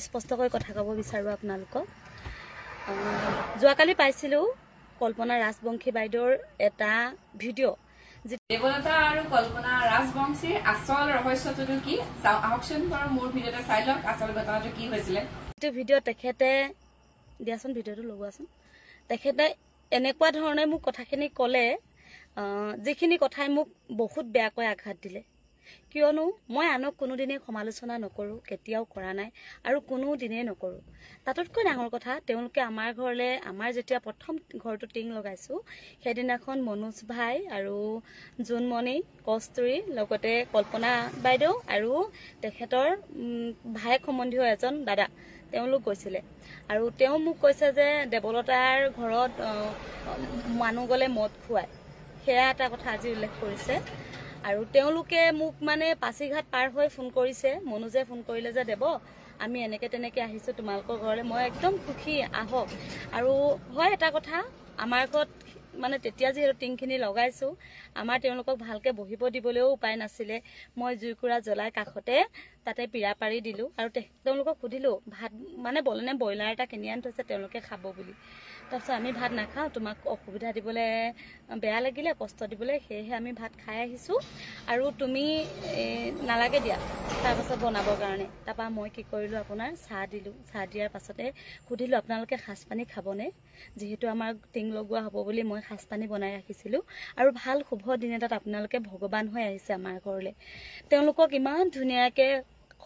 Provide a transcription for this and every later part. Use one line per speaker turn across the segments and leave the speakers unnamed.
স্পষ্টকৈ কথা ক'ব বিচাৰোঁ আপোনালোকক। যোৱাকালি পাইছিলোঁ কল্পনা ৰাজবংশী বাইদেউৰ এটা ভিডিঅ'।
দেৱলতা আৰু কল্পনা ৰাজবংশীৰ আচল ৰহস্যটো কি আহকচোন বাৰু মোৰ ভিডিঅ'তে চাই লওক আচল ঘটনাটো কি হৈছিলে।
এইটো ভিডিঅ' তেখেতে দিয়াচোন, ভিডিঅ'টো লগোৱাচোন। তেখেতে এনেকুৱা ধৰণে মোক কথাখিনি ক'লে, যিখিনি কথাই মোক বহুত বেয়াকৈ আঘাত দিলে। কিয়নো মই আনক কোনোদিনেই সমালোচনা নকৰোঁ, কেতিয়াও কৰা নাই আৰু কোনো দিনেই নকৰোঁ। তাতোতকৈ ডাঙৰ কথা, তেওঁলোকে আমাৰ ঘৰলৈ, আমাৰ যেতিয়া প্ৰথম ঘৰটো টিং লগাইছোঁ সেইদিনাখন মনোজ ভাই আৰু জোনমণি, কস্তুৰী, লগতে কল্পনা বাইদেউ আৰু তেখেতৰ ভায়েক সম্বন্ধীয় এজন দাদা, তেওঁলোক গৈছিলে। আৰু তেওঁ মোক কৈছে যে দেৱলতাৰ ঘৰত মানুহ গ'লে মদ খুৱায়, সেয়া এটা কথা আজি উল্লেখ কৰিছে। আৰু তেওঁলোকে মোক মানে পাছিঘাট পাৰ হৈ ফোন কৰিছে, মনোজে ফোন কৰিলে যে দেৱ আমি এনেকে তেনেকে আহিছোঁ তোমালোকৰ ঘৰলৈ। মই একদম সুখী, আহক। আৰু হয় এটা কথা, আমাৰ ঘৰত মানে তেতিয়া যিহেতু টিংখিনি লগাইছোঁ, আমাৰ তেওঁলোকক ভালকৈ বহিব দিবলৈও উপায় নাছিলে। মই জুইকুৰা জ্বলাই কাষতে তাতে পীৰা পাৰি দিলোঁ আৰু তেওঁলোকক সুধিলোঁ ভাত মানে বলেনে ব্ৰইলাৰ এটা কিনি আনি থৈছে তেওঁলোকে খাব বুলি। তাৰপিছত আমি ভাত নাখাওঁ, তোমাক অসুবিধা দিবলৈ বেয়া লাগিলে, কষ্ট দিবলৈ, সেয়েহে আমি ভাত খাই আহিছোঁ আৰু তুমি নালাগে দিয়া তাৰপাছত বনাবৰ কাৰণে। তাৰপৰা মই কি কৰিলোঁ, আপোনাৰ চাহ দিলোঁ। চাহ দিয়াৰ পাছতে সুধিলোঁ আপোনালোকে সাজপানী খাবনে, যিহেতু আমাৰ টিং লগোৱা হ'ব বুলি মই সাজপানী বনাই ৰাখিছিলোঁ। আৰু ভাল শুভ দিন এটাত আপোনালোকে ভগৱান হৈ আহিছে আমাৰ ঘৰলৈ। তেওঁলোকক ইমান ধুনীয়াকৈ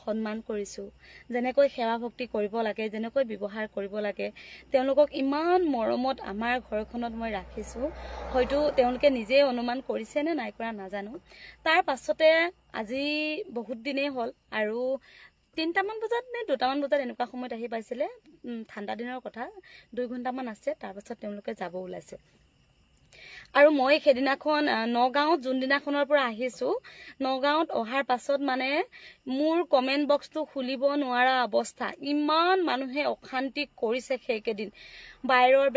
সন্মান কৰিছোঁ, যেনেকৈ সেৱা ভক্তি কৰিব লাগে, যেনেকৈ ব্যৱহাৰ কৰিব লাগে, তেওঁলোকক ইমান মৰমত আমাৰ ঘৰখনত মই ৰাখিছোঁ। হয়তো তেওঁলোকে নিজেই অনুমান কৰিছে নে নাই কৰা নাজানো। তাৰ পাছতে আজি বহুত দিনেই হ'ল আৰু 3টামান বজাত নে 2টামান বজাত এনেকুৱা সময়ত আহি পাইছিলে। ঠাণ্ডা দিনৰ কথা, 2 ঘণ্টামান আছে, তাৰপাছত তেওঁলোকে যাব ওলাইছে। আৰু মই সেইদিনাখন নগাঁৱত যোনদিনাখনৰ পৰা আহিছোঁ, নগাঁৱত অহাৰ পাছত মানে মোৰ কমেণ্ট বক্সটো খুলিব নোৱাৰা অৱস্থা। ইমান মানুহে অশান্তি কৰিছে সেইকেইদিন। বাইৰৰ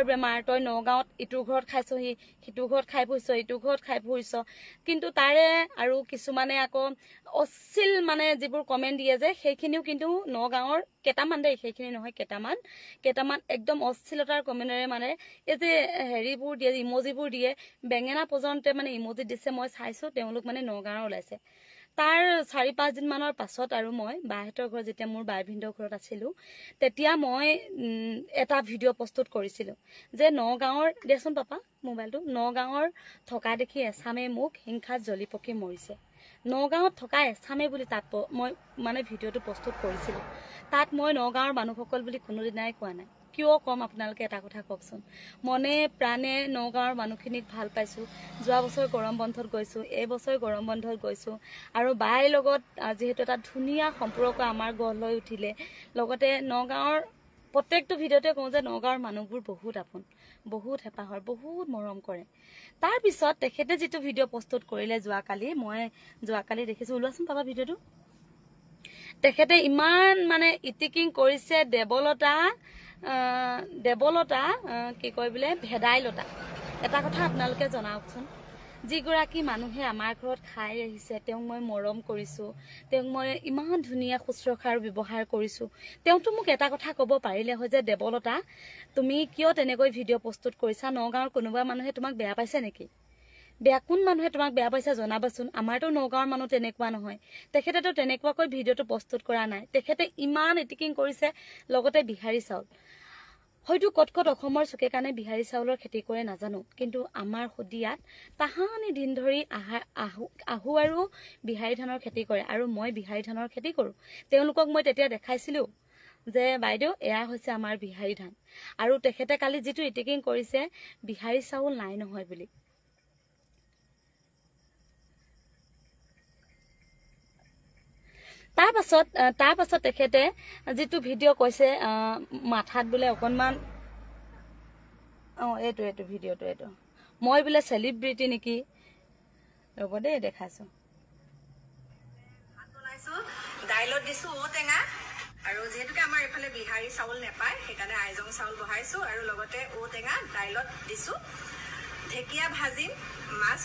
বেমাৰ, তই নগাঁৱত ইটো ঘৰত খাইছহি, সিটো ঘৰত খাই ফুৰিছ, ইটো ঘৰত খাই ফুৰিছ। কিন্তু তাৰে আৰু কিছুমানে আকৌ অশ্লীল মানে যিবোৰ কমেণ্ট দিয়ে যে, সেইখিনিও কিন্তু নগাঁৱৰ কেইটামান দেই, সেইখিনি নহয় কেইটামান একদম অশ্লীলতাৰ কমেণ্টেৰে মানে এই যে হেৰিবোৰ দিয়ে, ইমজিবোৰ দিয়ে, বেঙেনা পৰ্যন্ত মানে ইমজি দিছে। মই চাইছোঁ তেওঁলোক মানে নগাঁৱৰ ওলাইছে। তাৰ 4-5 দিনমানৰ পাছত আৰু মই বাহঁতৰ ঘৰত, যেতিয়া মোৰ বাই ভিনদেউৰ ঘৰত আছিলোঁ, তেতিয়া মই এটা ভিডিঅ' প্ৰস্তুত কৰিছিলোঁ যে নগাঁৱৰ, দেচোন পাপা মোবাইলটো, নগাঁৱৰ থকা দেখি এছামে মোক হিংসাত জ্বলি পকি মৰিছে। নগাঁৱত থকা এছামে বুলি তাত মই মানে ভিডিঅ'টো প্ৰস্তুত কৰিছিলোঁ। তাত মই নগাঁৱৰ মানুহসকল বুলি কোনোদিনাই কোৱা নাই। কিয় ক'ম আপোনালোকে এটা কথা কওকচোন। মনে প্ৰাণে নগাঁৱৰ মানুহখিনিক ভাল পাইছোঁ। যোৱা বছৰ গৰম বন্ধত গৈছোঁ, এইবছৰ গৰম বন্ধত গৈছোঁ। আৰু বাইৰ লগত যিহেতু এটা ধুনীয়া সম্পৰ্ক আমাৰ গঢ় লৈ উঠিলে, লগতে নগাঁৱৰ প্ৰত্যেকটো ভিডিঅ'তে কওঁ যে নগাঁৱৰ মানুহবোৰ বহুত আপোন, বহুত হেঁপাহৰ, বহুত মৰম কৰে। তাৰপিছত তেখেতে যিটো ভিডিঅ' প্ৰস্তুত কৰিলে যোৱাকালি, মই যোৱাকালি দেখিছোঁ, ওলোৱাচোন পাবা ভিডিঅ'টো। তেখেতে ইমান মানে ইটিকিং কৰিছে দেৱলতা কি কয় বোলে ভেদাইলতা। এটা কথা আপোনালোকে জনাওকচোন, যিগৰাকী মানুহে আমাৰ ঘৰত খাই আহিছে, তেওঁক মই মৰম কৰিছোঁ, তেওঁক মই ইমান ধুনীয়া শুশ্ৰূষা আৰু ব্যৱহাৰ কৰিছোঁ, তেওঁতো মোক এটা কথা ক'ব পাৰিলে হয় যে দেৱলতা তুমি কিয় তেনেকৈ ভিডিঅ' প্ৰস্তুত কৰিছা, নগাঁৱৰ কোনোবা মানুহে তোমাক বেয়া পাইছে নেকি? কোন মানুহে তোমাক বেয়া পাইছে জনাবাচোন। আমাৰতো নগাঁৱৰ মানুহ তেনেকুৱা নহয়। তেখেতেতো তেনেকুৱাকৈ ভিডিঅ'টো প্ৰস্তুত কৰা নাই। তেখেতে ইমান ইটিকিং কৰিছে। লগতে বিহাৰী চাউল, হয়তো ক'ত অসমৰ চুকে কাণে বিহাৰী চাউলৰ খেতি কৰে নাজানো, কিন্তু আমাৰ শদিয়াত তাহানি দিন ধৰি আহু আৰু বিহাৰী ধানৰ খেতি কৰে আৰু মই বিহাৰী ধানৰ খেতি কৰোঁ। তেওঁলোকক মই তেতিয়া দেখাইছিলোঁ যে বাইদেউ এয়া হৈছে আমাৰ বিহাৰী ধান। আৰু তেখেতে কালি যিটো ইটিকিং কৰিছে বিহাৰী চাউল নাই নহয় বুলি। তাৰ পাছত তেখেতে যিটো ভিডিঅ' কৈছে, মাথাত বোলে অকণমান এইটো ভিডিঅ'টো, এইটো মই বোলে চেলিব্ৰিটি নেকি, ৰ'ব দেই দেখাইছোঁ।
দাইলত দিছোঁ ঔটেঙা, আৰু যিহেতুকে আমাৰ এইফালে বিহাৰী চাউল নেপায় সেইকাৰণে আইজং চাউল বহাইছোঁ, আৰু লগতে ঔটেঙা দাইলত দিছোঁ। ঢেকীয়া ভাজিম, মাছ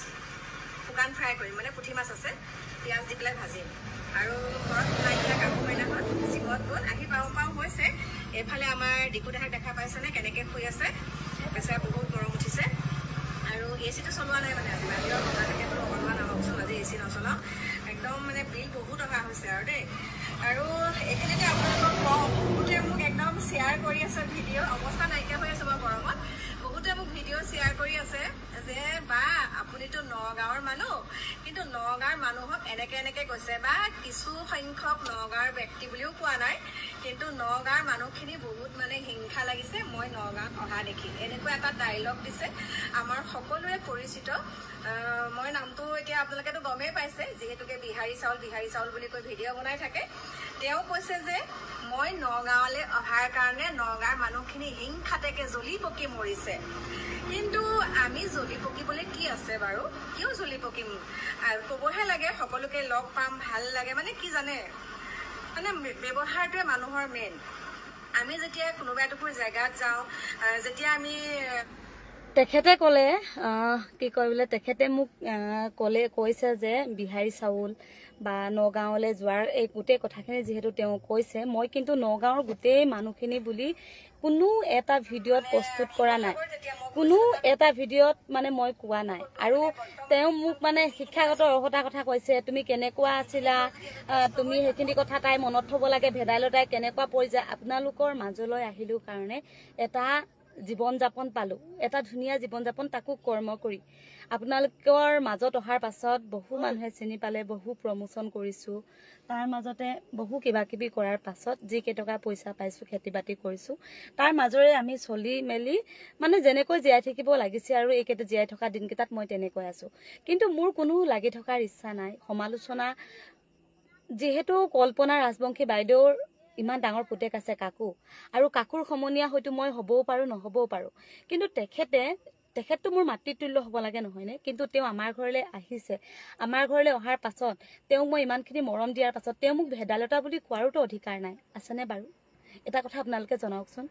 শুকান ফ্ৰাই কৰিম, মানে পুঠি মাছ আছে, পিঁয়াজ দি পেলাই ভাজিম। আৰু ঘৰত বনাই দিয়া কাপোৰ কইনাখন চিকন গ'ল আহি পাওঁ হৈছে এইফালে আমাৰ ডিকুদাহাক দেখা পাইছেনে কেনেকৈ শুই আছে বেচেৰা বহুত গৰম উঠিছে আৰু এচিটো চলোৱা নাই মানে বাহিৰৰ বতাহকে বোলো অকণমান আহকচোন আজি এচি নচলাওঁ একদম মানে বিল বহুত অহা হৈছে আৰু দেই আৰু এইখিনিতে আপোনালোকক কওঁ বহুতে মোক একদম শ্বেয়াৰ কৰি আছে ভিডিঅ' অৱস্থা নাইকিয়া হৈ আছে বাৰু গৰমত বহুতে মোক ভিডিঅ' শ্বেয়াৰ কৰি আছে যে বা আপুনিতো নগাঁৱৰ মানুহ কিন্তু নগাঁৱৰ মানুহক এনেকৈ কৈছে বা কিছু সংখ্যক নগাঁৱৰ ব্যক্তি বুলিও কোৱা নাই কিন্তু নগাঁৱৰ মানুহখিনি বহুত মানে হিংসা লাগিছে মই নগাঁৱত অহা দেখি এনেকুৱা এটা ডাইলগ দিছে আমাৰ সকলোৱে পৰিচিত মই নামটো এতিয়া আপোনালোকেতো গমেই পাইছে যিহেতুকে বিহাৰী চাউল বুলি কৈ ভিডিঅ' বনাই থাকে তেওঁ কৈছে যে মই নগাঁৱলৈ অহাৰ কাৰণে নগাঁৱৰ মানুহখিনি হিংসাতেকে জ্বলি পকি মৰিছে কিন্তু আমি জ্বলি পকিবলৈ কি আছে বাৰু কিয় জ্বলি পকিম আৰু ক'বহে লাগে সকলোকে লগ পাম ভাল লাগে মানে কি জানে মানে ব্যৱহাৰটোৱে মানুহৰ মেইন আমি যেতিয়া কোনোবা এটুকুৰ জেগাত যাওঁ যেতিয়া আমি
তেখেতে ক'লে কি কয় বোলে তেখেতে মোক কৈছে যে বিহাৰী চাউল বা নগাঁৱলৈ যোৱাৰ এই গোটেই কথাখিনি যিহেতু তেওঁ কৈছে মই কিন্তু নগাঁৱৰ গোটেই মানুহখিনি বুলি কোনো এটা ভিডিঅ'ত প্ৰস্তুত কৰা নাই কোনো এটা ভিডিঅ'ত মানে মই কোৱা নাই আৰু তেওঁ মোক মানে শিক্ষাগত অৰ্হতাৰ কথা কৈছে তুমি কেনেকুৱা আছিলা তুমি সেইখিনি কথা তাই মনত থ'ব লাগে ভেদাইলতাই কেনেকুৱা পৰ্যায় আপোনালোকৰ মাজলৈ আহিলো কাৰণে এটা জীৱন যাপন পালো এটা ধুনীয়া জীৱন যাপন তাকো কৰ্ম কৰি আপোনালোকৰ মাজত অহাৰ পাছত বহু মানুহে চিনি পালে বহু প্ৰমোচন কৰিছো তাৰ মাজতে বহু কিবা কিবি কৰাৰ পাছত যি কেইটকা পইচা পাইছো খেতি বাতি কৰিছো তাৰ মাজৰে আমি চলি মেলি মানে যেনেকৈ জীয়াই থাকিব লাগিছে আৰু এইকেইটা জীয়াই থকা দিনকেইটাত মই তেনেকৈ আছো কিন্তু মোৰ কোনো লাগি থকাৰ ইচ্ছা নাই সমালোচনা যিহেতু কল্পনা ৰাজবংশী বাইদেউৰ ইমান ডাঙৰ পুতেক আছে কাকু আৰু কাকুৰ সমনীয়া হয়তো মই হ'বও পাৰো নহ'বও পাৰো কিন্তু তেখেতটো মোৰ মাতৃতুল্য হ'ব লাগে নহয়নে কিন্তু তেওঁ আমাৰ ঘৰলৈ আহিছে আমাৰ ঘৰলৈ অহাৰ পাছত তেওঁ মই ইমানখিনি মৰম দিয়াৰ পাছত তেওঁ মোক ভেদাইলতা বুলি কোৱাৰোতো অধিকাৰ নাই আছেনে বাৰু এটা কথা আপোনালোকে জনাওকচোন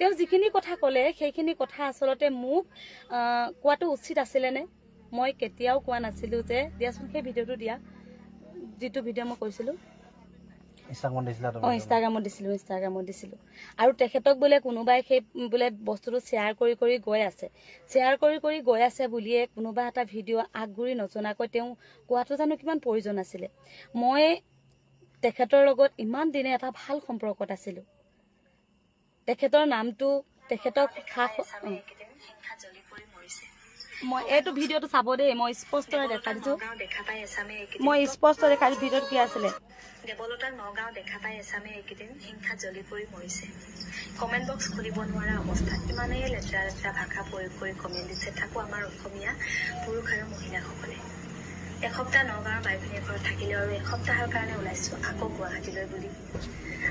তেওঁ যিখিনি কথা ক'লে সেইখিনি কথা আচলতে মোক কোৱাটো উচিত আছিলেনে মই কেতিয়াও কোৱা নাছিলো যে দিয়াচোন সেই ভিডিঅ'টো দিয়া যিটো ভিডিঅ' মই কৈছিলোঁ ইনষ্টাগ্ৰামত দিছিলো আৰু তেখেতক বোলে কোনোবাই সেই বোলে বস্তুটো শ্বেয়াৰ কৰি গৈ আছে বুলিয়ে কোনোবা এটা ভিডিঅ' আগগুৰি নজনাকৈ তেওঁ কোৱাটো জানো কিমান প্ৰয়োজন আছিলে মই তেখেতৰ লগত ইমান দিনে এটা ভাল সম্পৰ্কত আছিলো তেখেতৰ নামটো তেখেতক মই এইটো ভিডিঅ'টো চাব দেই মই স্পষ্টৰে দেখা দিছো ভিডিঅ'ত কি আছিলে
দেৱলতাক নগাঁও দেখা পাই এছামে এইকেইদিন হিংসাত জ্বলি পৰি মৰিছে কমেণ্ট বক্স খুলিব নোৱাৰা অৱস্থাত ইমানেই লেতেৰা ভাষা প্ৰয়োগ কৰি কমেণ্ট দিছে থাকো আমাৰ অসমীয়া পুৰুষ আৰু মহিলাসকলে এসপ্তাহ নগাঁৱৰ বাইভনীৰ ঘৰত থাকিলে আৰু এসপ্তাহৰ কাৰণে ওলাইছো আকৌ গুৱাহাটীলৈ বুলি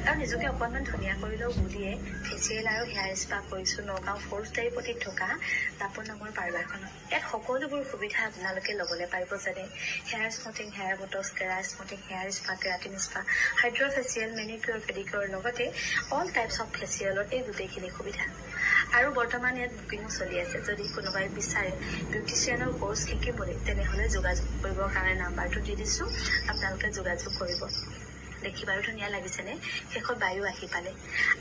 আৰু নিজকে অকণমান ধুনীয়া কৰিলেও বুলিয়ে ফেচিয়েল আৰু হেয়াৰ স্পা কৰিছো নগাঁও ফ'ৰ্থ টাইপতিত থকা দাপোন নামৰ পাৰ্লাৰখনত ইয়াত সকলোবোৰ সুবিধা আপোনালোকে ল'বলৈ পাৰিব যেনে হেয়াৰ স্মুথিং হেয়াৰ বটক্স কেৰা smoothing hair spa keratin spa hydro' facial manicure pedicure লগতে অল টাইপছ অফ ফেচিয়েলৰ এই গোটেইখিনি সুবিধা আৰু বৰ্তমান ইয়াত বুকিঙো চলি আছে যদি কোনোবাই বিচাৰে বিউটিচিয়ানৰ কোৰ্চ শিকিবলৈ তেনেহ'লে যোগাযোগ কৰিবৰ কাৰণে নাম্বাৰটো দি দিছোঁ আপোনালোকে যোগাযোগ কৰিব দেখি বাৰু ধুনীয়া লাগিছেনে শেষত বায়ু আহি পালে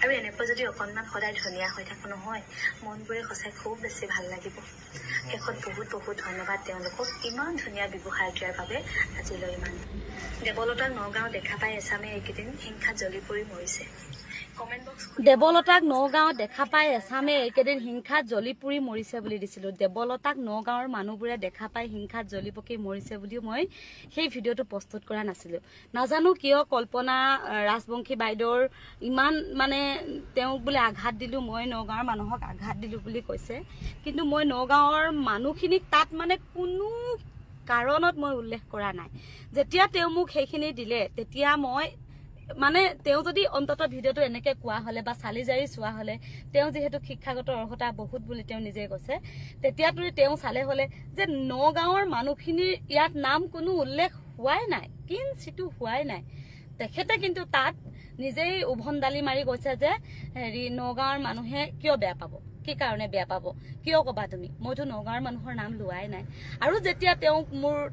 আৰু এনেকৈ যদি অকণমান সদায় ধুনীয়া হৈ থাকো নহয় মনবোৰে সঁচাই খুব বেছি ভাল লাগিব শেষত বহুত ধন্যবাদ তেওঁলোকক ইমান ধুনীয়া ব্যৱহাৰ দিয়াৰ বাবে আজিলৈ ইমান দেৱলতাক নগাঁও দেখা পাই এছামে এইকেইদিন হিংসাত জ্বলি পৰি মৰিছে
দেৱলতাক নগাঁৱত দেখা পাই এছামে এইকেইদিন হিংসাত জ্বলি পুৰি মৰিছে বুলি দিছিলো দেৱলতাক নগাঁৱৰ মানুহবোৰে দেখা পাই হিংসাত জ্বলি পকি মৰিছে বুলিও মই সেই ভিডিঅ'টো প্ৰস্তুত কৰা নাছিলো নাজানো কিয় কল্পনা ৰাজবংশী বাইদেউৰ ইমান মানে তেওঁক বোলে আঘাত দিলো মই নগাঁৱৰ মানুহক আঘাত দিলো বুলি কৈছে কিন্তু মই নগাঁৱৰ মানুহখিনিক তাত মানে কোনো কাৰণত মই উল্লেখ কৰা নাই যেতিয়া তেওঁ মোক সেইখিনি দিলে তেতিয়া মই মানে তেওঁ যদি অন্তত ভিডিঅ'টো এনেকে কোৱা হলে বা চালি জাৰি চোৱা হলে তেওঁ যিহেতু শিক্ষাগত অৰ্হতা বহুত বুলি তেওঁ নিজে কৈছে তেতিয়াতো তেওঁ চালে হলে যে নগাঁৱৰ মানুহখিনিৰ ইয়াত নাম কোনো উল্লেখ হোৱাই নাই কিঞ্চিতো হোৱাই নাই তেখেতে কিন্তু তাত নিজেই উভন দালি মাৰি কৈছে যে হেৰি নগাঁৱৰ মানুহে কিয় বেয়া পাব কি কাৰণে বেয়া পাব কিয় কবা তুমি মইতো নগাঁৱৰ মানুহৰ নাম লোৱাই নাই আৰু যেতিয়া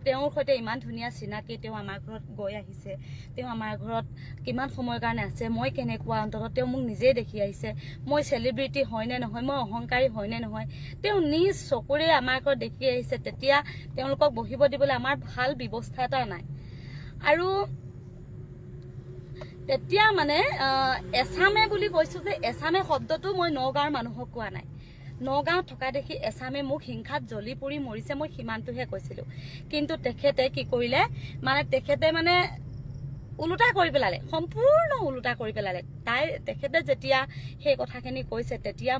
তেওঁৰ সৈতে ইমান ধুনীয়া চিনাকি তেওঁ আমাৰ ঘৰত গৈ আহিছে তেওঁ আমাৰ ঘৰত কিমান সময়ৰ কাৰণে আছে মই কেনেকুৱা অন্তত তেওঁ মোক নিজেই দেখি আহিছে মই চেলিব্ৰিটি হয় নে নহয় মই অহংকাৰী হয় নে নহয় তেওঁ নিজ চকুৰে আমাৰ ঘৰত দেখি আহিছে তেতিয়া তেওঁলোকক বহিব দিবলৈ আমাৰ ভাল ব্যৱস্থা এটা নাই আৰু তেতিয়া মানে এছামে বুলি কৈছো যে এছামে শব্দটো মই নগাঁৱৰ মানুহক কোৱা নাই নগাঁৱত থকা দেখি এছামে মোক হিংসাত জ্বলি পৰি মৰিছে মই সিমানটোহে কৈছিলো কিন্তু তেখেতে কি কৰিলে মানে তেখেতে মানে উলুটা কৰি পেলালে সম্পূৰ্ণ উলুটা কৰি পেলালে তেখেতে যেতিয়া সেই কথাখিনি কৈছে তেতিয়া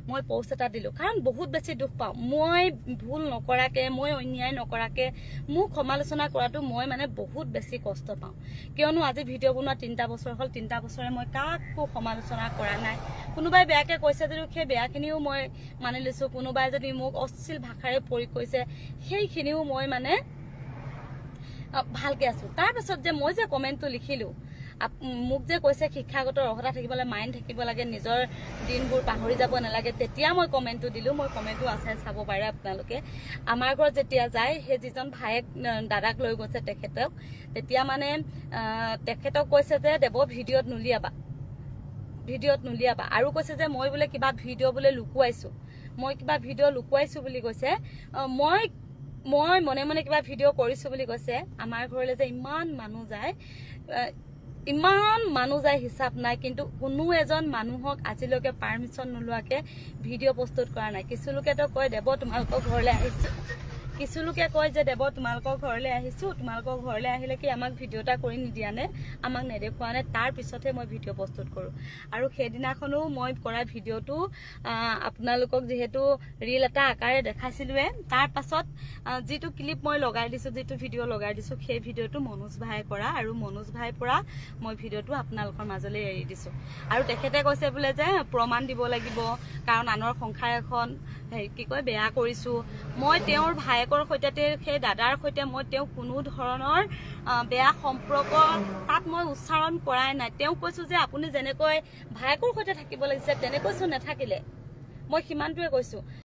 মই পোষ্ট এটা দিলো কাৰণ বহুত বেছি দুখ পাওঁ মই ভুল নকৰাকে মই অন্যায় নকৰাকে মোক সমালোচনা কৰাটো মই মানে বহুত বেছি কষ্ট পাওঁ কিয়নো আজি ভিডিঅ' বনোৱা 3টা বছৰ হ'ল 3টা বছৰে মই কাকো সমালোচনা কৰা নাই কোনোবাই বেয়াকে কৈছে যদিও সেই বেয়াখিনিও মই মানি লৈছো কোনোবাই যদি মোক অশ্লীল ভাষাৰে প্ৰয়োগ কৰিছে সেইখিনিও মই মানে ভালকে আছো তাৰ পাছত যে মই যে কমেন্টটো লিখিলো মোক যে কৈছে শিক্ষাগত অৰ্হতা থাকিবলৈ মাইন্ড থাকিব লাগে নিজৰ দিনবোৰ পাহৰি যাব নালাগে তেতিয়া মই কমেন্টটো দিলো মই কমেন্টটো আছে চাব পাৰে আপোনালোকে আমাৰ ঘৰত যেতিয়া যায় সেই যিজন ভাইক দাদাক লৈ গৈছে তেখেতক তেতিয়া মানে তেখেতক কৈছে যে দেৱ ভিডিঅ'ত নুলিয়াবা আৰু কৈছে যে মই বোলে কিবা ভিডিঅ' বোলে লুকুৱাইছো মই কিবা ভিডিঅ' লুকুৱাইছো বুলি কৈছে মই মনে মনে কিবা ভিডিঅ' কৰিছো বুলি কৈছে আমাৰ ঘৰলৈ যে ইমান মানুহ যায় হিচাপ নাই কিন্তু কোনো এজন মানুহক আজিলৈকে পাৰমিশন নোলোৱাকে ভিডিঅ' প্ৰস্তুত কৰা নাই কিছু লোকেতো কয় দেৱ তোমালোকৰ ঘৰলৈ আহিছো কিছু লোকে কয় যে দেৱ তোমালোকৰ ঘৰলৈ আহিছো তোমালোকৰ ঘৰলৈ আহিলে কি আমাক ভিডিঅ' এটা কৰি নিদিয়া নে আমাক নেদেখুৱা নে তাৰ পিছতহে মই ভিডিঅ' প্ৰস্তুত কৰো আৰু সেইদিনাখনো মই কৰা ভিডিঅ'টো আপোনালোকক যিহেতু ৰীল এটা আকাৰে দেখাইছিলোৱে তাৰ পাছত যিটো ক্লিপ মই লগাই দিছো যিটো ভিডিঅ' লগাই দিছো সেই ভিডিঅ'টো মনোজ ভাই কৰা আৰু মনোজ ভাই পৰা মই ভিডিঅ'টো আপোনালোকৰ মাজলৈ এৰি দিছো আৰু তেখেতে কৈছে বোলে যে প্ৰমাণ দিব লাগিব কাৰণ আনৰ সংসাৰ এখন কি কয় বেয়া কৰিছো মই তেওঁৰ ভাইকৰ সৈতে সেই দাদাৰ সৈতে মই তেওঁ কোনো ধৰণৰ বেয়া সম্পৰ্ক তাত মই উচ্চাৰণ কৰাই নাই তেওঁ কৈছো যে আপুনি যেনেকৈ ভাইকৰ সৈতে থাকিব লাগিছে তেনেকৈছো নাথাকিলে মই সিমানটোৱে কৈছো